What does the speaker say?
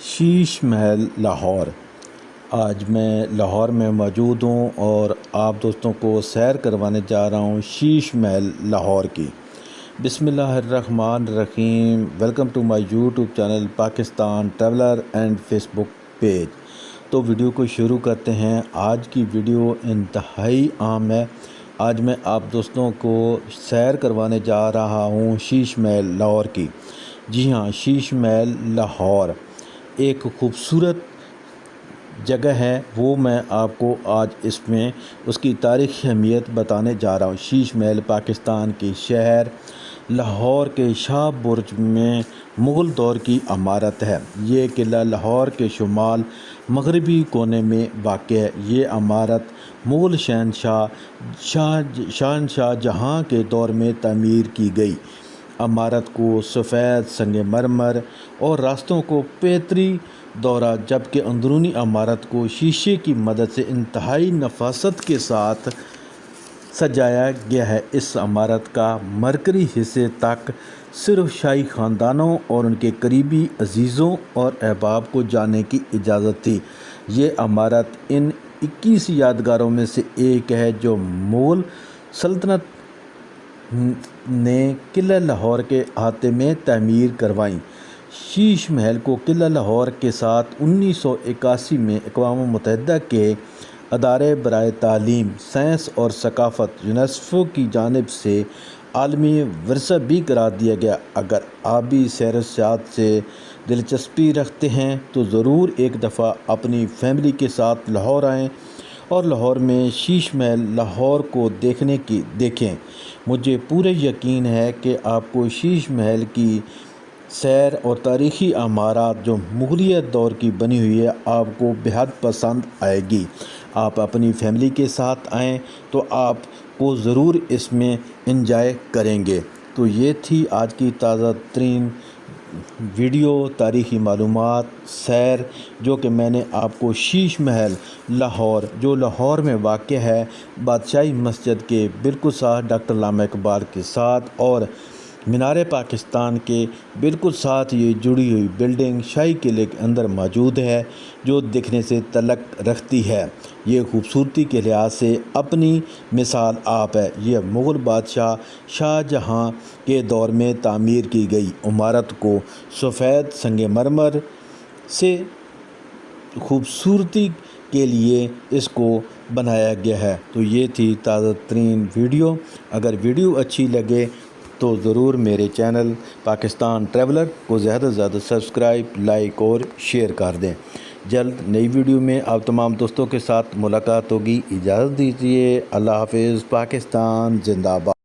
شیش محل لاہور۔ آج میں لاہور میں موجود ہوں اور آپ دوستوں کو سیر کروانے جا رہا ہوں شیش محل لاہور کی۔ بسم اللہ الرحمن الرحیم۔ Welcome to my YouTube channel Pakistan traveller and Facebook page. تو ویڈیو کو شروع کرتے ہیں۔ آج کی ویڈیو انتہائی عام ہے۔ آج میں آپ دوستوں کو سیر کروانے جا رہا ہوں شیش محل لاہور کی۔ جی ہاں، شیش محل لاہور ایک خوبصورت جگہ ہے، وہ میں آپ کو آج اس میں اس کی تاریخی اہمیت بتانے جا رہا ہوں۔ شیش محل پاکستان کے شہر لاہور کے شاہ برج میں مغل دور کی عمارت ہے۔ یہ قلعہ لاہور کے شمال مغربی کونے میں واقع ہے۔ یہ عمارت مغل شہنشاہ جہاں کے دور میں تعمیر کی گئی۔ عمارت کو سفید سنگ مرمر اور راستوں کو پیتری دورہ، جبکہ اندرونی عمارت کو شیشے کی مدد سے انتہائی نفاست کے ساتھ سجایا گیا ہے۔ اس عمارت کا مرکزی حصے تک صرف شاہی خاندانوں اور ان کے قریبی عزیزوں اور احباب کو جانے کی اجازت تھی۔ یہ عمارت ان 21 یادگاروں میں سے ایک ہے جو مغل سلطنت نے قلعہ لاہور کے احاطے میں تعمیر کروائیں۔ شیش محل کو قلعہ لاہور کے ساتھ 1981 میں اقوام متحدہ کے ادارے برائے تعلیم، سائنس اور ثقافت یونیسکو کی جانب سے عالمی ورثہ بھی قرار دیا گیا۔ اگر آپ بھی سیر و سیاحت سے دلچسپی رکھتے ہیں تو ضرور ایک دفعہ اپنی فیملی کے ساتھ لاہور آئیں اور لاہور میں شیش محل لاہور کو دیکھیں۔ مجھے پورا یقین ہے کہ آپ کو شیش محل کی سیر اور تاریخی عمارات جو مغلیہ دور کی بنی ہوئی ہے آپ کو بہت پسند آئے گی۔ آپ اپنی فیملی کے ساتھ آئیں تو آپ کو ضرور اس میں انجوائے کریں گے۔ تو یہ تھی آج کی تازہ ترین ویڈیو، تاریخی معلومات، سیر جو کہ میں نے آپ کو شیش محل لاہور جو لاہور میں واقع ہے، بادشاہی مسجد کے بالکل ساتھ، ڈاکٹر علامہ اقبال کے ساتھ اور مینار پاکستان کے بالکل ساتھ یہ جڑی ہوئی بلڈنگ شاہی قلعے کے اندر موجود ہے، جو دیکھنے سے تعلق رکھتی ہے۔ یہ خوبصورتی کے لحاظ سے اپنی مثال آپ ہے۔ یہ مغل بادشاہ شاہ جہاں کے دور میں تعمیر کی گئی عمارت کو سفید سنگ مرمر سے خوبصورتی کے لیے اس کو بنایا گیا ہے۔ تو یہ تھی تازہ ترین ویڈیو۔ اگر ویڈیو اچھی لگے تو ضرور میرے چینل پاکستان ٹریولر کو زیادہ سے زیادہ سبسکرائب، لائک اور شیئر کر دیں۔ جلد نئی ویڈیو میں آپ تمام دوستوں کے ساتھ ملاقات ہوگی۔ اجازت دیجیے۔ اللہ حافظ۔ پاکستان زندہ باد۔